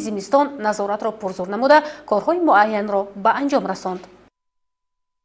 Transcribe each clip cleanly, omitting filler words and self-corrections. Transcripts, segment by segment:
زمستان نظارت را پرزور نموده کارهای معین را به انجام رساند.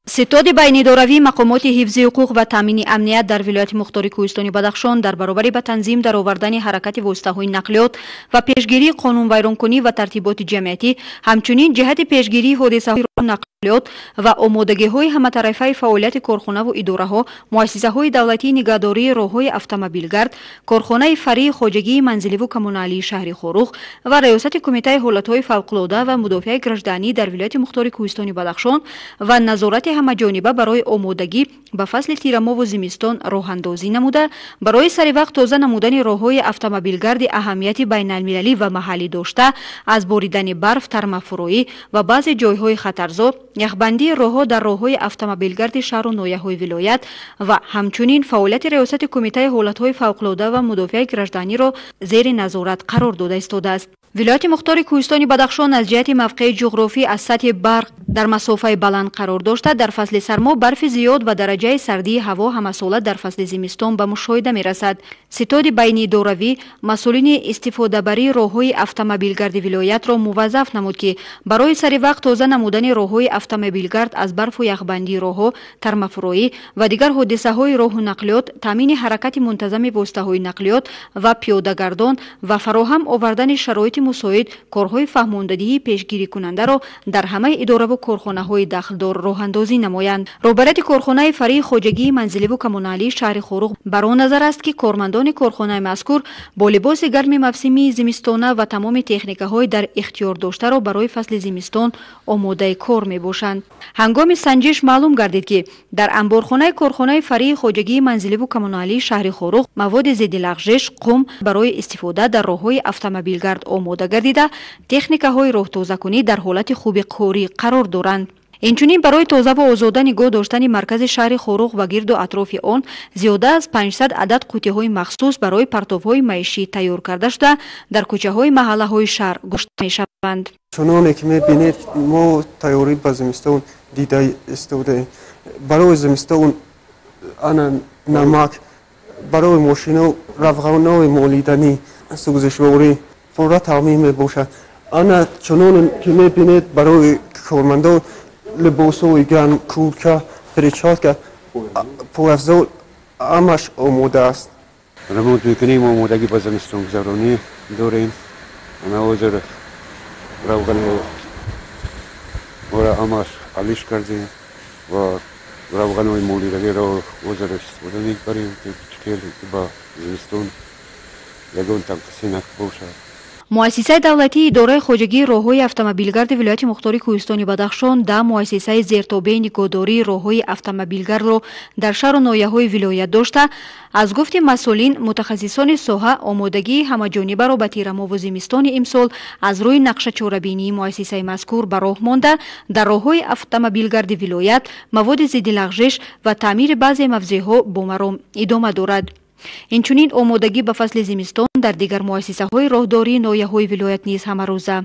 ستاد بین‌الدولتی مقامات حفظ حقوق و تامین امنیت در ولایت مختار کوهستانی بدخشان در برابر به تنظیم در آوردن حرکت واسطه‌های نقلیات و پیشگیری قانون ویرانکنی و ترتیبات جمعیتی، همچنین جهت پیشگیری حادثه‌های نقلیات و آمادگی‌های همه‌طرفه فعالیت کارخانه و اداره‌ها، مؤسسه‌های دولتی نگهداری راه‌های اتومبیلگرد، کارخانه فرعی خواجگی منزلی و کمونالی شهر خوروغ و ریاست کمیته حالت‌های فوق‌العاده و مدافع گردانی در ولایت مختار کوهستانی بدخشان و نظارت همه‌جانبه برای آمادگی به فصل تیرماه و زمستان راه‌اندازی نموده برای سری وقت تازه نمودن راه‌های اتومبیلگرد اهمیت بین‌المللی و محلی داشته از باریدن برف، ترمفرویی و بعضی جای‌های خطرزا، یخبندی راه‌ها در راه‌های اتومبیلگرد شهر و ناحیه‌های ولایت و همچنین فعالیت ریاست کمیته حالت‌های فوق‌العاده و مدافع گردانی را زیر نظارت قرار داده ایستاده است. ولایت مختار کوهستانی بدخشان از جهت موقع جغرافی از سطح برق در مسافه بلند قرار داشته در فصل سرما برف زیاد و درجه سردی هوا همساله در فصل زمستان به مشاهده می رسد. ستاد بین‌الدولتی مسئولین استفاده بری راه‌های اتومبیلگرد ولایت را موظف نمود که برای سری وقت تازه نمودن راه‌های اتومبیلگرد از برف و یخبندی راه‌ها، ترمفرویی و دیگر حادثه‌های راه و نقلیات، تامین حرکت منتظم واسطه‌های نقلیات و پیاده‌گردان و فراهم آوردن شرایط مساعد کارهای فهماندهی پیشگیری کننده را در همه اداره و کارخانه‌های دخلدار راه‌اندازی نمایند. رهبرت کارخانه فرعی خواجگی منزلی و کمونالی شهر خوروغ بر آن نظر است که کارمندان کارخانه مذکور با لباس گرم موسمی زمستانه و تمام تکنیک‌های در اختیار داشته را برای فصل زمستان آماده کار می‌باشند. هنگام سنجش معلوم گردید که در انبارخانه کارخانه فرعی خواجگی منزلی و کمونالی شهر خوروغ مواد ضد لغزش، قم برای استفاده در راه‌های اتومبیلگرد آماده گردیده، تکنیک‌های راه‌تازه‌کنی در حالت خوب کاری قرار دارند. اینچنین برای تازه و آزاده نگاه داشتن مرکز شهر خوروغ و گرد و اطراف آن زیاده از 500 عدد قوطی‌های مخصوص برای پرتاب‌های معیشی تیار کرده شده در کوچه‌های محله‌های شهر گشته می‌شوند. چنانه که می‌بینید ما تیاری به زمستان دیده ایستاده. برای زمستان نمک برای ماشینا روغن‌های مالیدنی سوزشواری پورا تامین می‌باشد. چنانه که می‌بینید برای کارمندان لباس‌های گرم، کورتکه، پریچاتکه، پوافزار همش آماده است. رموت میکنیم آمادگی به زمستان گذرانی داریم. حاضر روغن را همش حالیش کردیم و روغن‌های مولیدگی را حاضر استفاده می‌کنیم که با زمستان یگان تقسیم باشد. مؤسسه دولتی اداره خواجگی راه‌های اتومبیلگرد ولایت مختار کوهستانی بدخشان در مؤسسه زیرتابع نگهداری راه‌های اتومبیلگرد را در شهر و ناحیه‌های ولایت داشته از گفت مسئولین متخصصان ساحه آمادگی همه‌جانبه را به تیرماه و زمستان امسال از روی نقشه چاره‌بینی مؤسسه مذکور به راه مانده در راه‌های اتومبیلگرد ولایت مواد ضد لغزش و تعمیر بعضی مفزع‌ها با مرام ادامه دارد. اینچنین آمادگی به فصل زمستان در دیگر مؤسسه‌های راهداری ناحیه‌های ولایت نیز همه روزه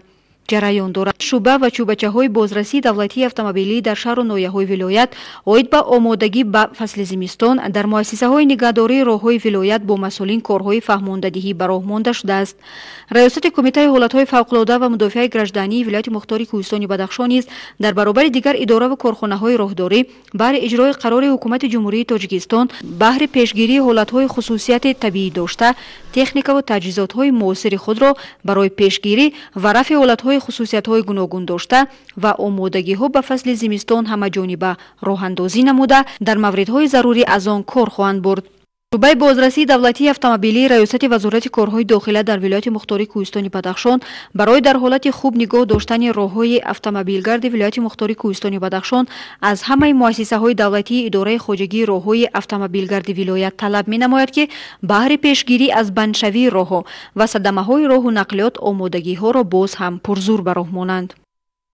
جریان دارد. شعبه و چوبچه‌های بازرسی دولتی اتومبیلی در شهر و ناحیه‌های ولایت عاید به آمادگی به فصل زمستان در مؤسسه‌های نگهداری راه‌های ولایت با مسئولین کارهای فهماندهی به راه مانده شده است. ریاست کمیته حالت‌های فوق‌العاده و مدافع گردانی ولایت مختار کوهستانی بدخشان نیز در برابر دیگر اداره و کارخانه‌های راهداری بر اجرای قرار حکومت جمهوری تاجیکستان بهر پیشگیری حالت‌های خصوصیت طبیعی داشته تکنیک و تجهیزات‌های معاصر خود را برای پیشگیری و رفع حالت‌های خصوصیت‌های گوناگون داشته و آمادگی‌ها به فصل زمستان همه‌جانبه راه‌اندازی نموده در موردهای ضروری از آن کار خواهند برد. شعبه بازرسی دولتی اتومبیلی ریاست وزارت کارهای داخله در ولایت مختار کوهستانی بدخشان برای در حالت خوب نگاه داشتن راه‌های اتومبیلگرد ولایت مختار کوهستانی بدخشان از همه مؤسسه‌های دولتی اداره خواجگی راه‌های اتومبیلگرد ولایت طلب می‌نماید که بهر پیشگیری از بندشوی راه‌ها و صدمه‌های راه و نقلیات آمادگی‌ها را باز هم پرزور به راه مانند.